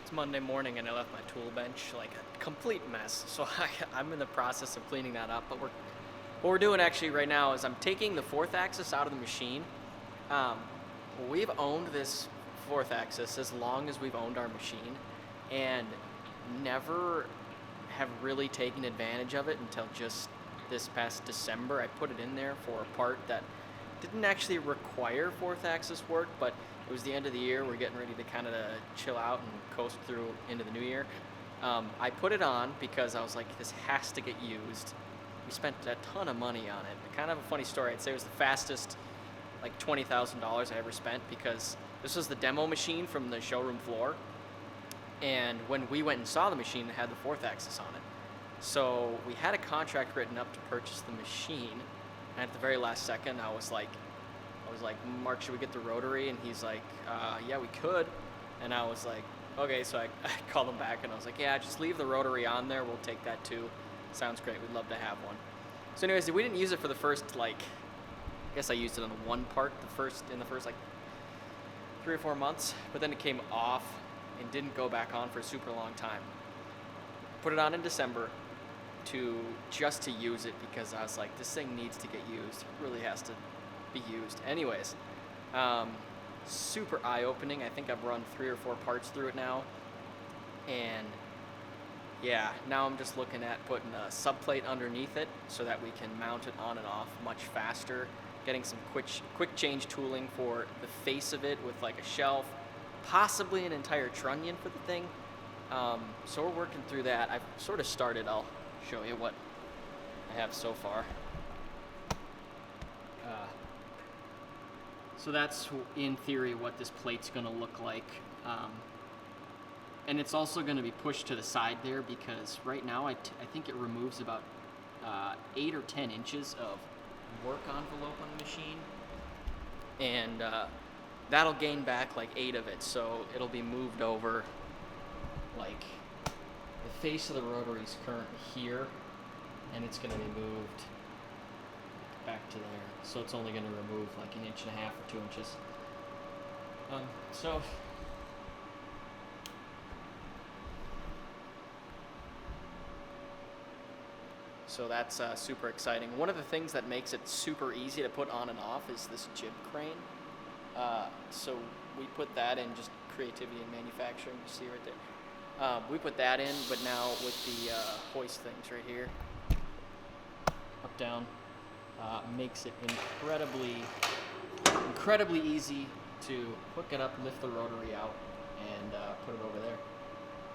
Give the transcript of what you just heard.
It's Monday morning and I left my tool bench like a complete mess. So I'm in the process of cleaning that up. But what we're doing actually right now is I'm taking the fourth axis out of the machine. Um, we've owned this fourth axis as long as we've owned our machine and never have really taken advantage of it until just this past December. I put it in there for a part that didn't actually require fourth axis work, but it was the end of the year. We're getting ready to kind of chill out and coast through into the new year. I put it on because I was like, this has to get used. We spent a ton of money on it. Kind of a funny story. I'd say it was the fastest, like $20,000 I ever spent, because this was the demo machine from the showroom floor. And when we went and saw the machine, it had the fourth axis on it. So we had a contract written up to purchase the machine. And at the very last second, I was like, Mark, should we get the rotary? And he's like, yeah, we could. And I was like, okay. So I called him back and I was like, yeah, just leave the rotary on there. We'll take that too. Sounds great. We'd love to have one. So anyways, we didn't use it for the first, I guess I used it on one part in the first 3 or 4 months, but then it came off and didn't go back on for a super long time. Put it on in December just to use it, because I was like, this thing needs to get used. It really has to be used. Anyways, super eye-opening. I think I've run 3 or 4 parts through it now, and yeah, now I'm just looking at putting a subplate underneath it so that we can mount it on and off much faster, getting some quick change tooling for the face of it with like a shelf, possibly an entire trunnion for the thing. So we're working through that. I've sort of started. I'll show you what I have so far. So that's, in theory, what this plate's going to look like. And it's also going to be pushed to the side there, because right now I think it removes about 8 or 10 inches of work envelope on the machine. And that'll gain back like 8 of it. So it'll be moved over, like the face of the rotary is currently here, and it's going to be moved back to there. So it's only going to remove like 1.5 inches or 2 inches. So that's super exciting. One of the things that makes it super easy to put on and off is this jib crane. So we put that in, just creativity in manufacturing, you see right there. We put that in, but now with the hoist things right here, up, down, makes it incredibly easy to hook it up, lift the rotary out, and put it over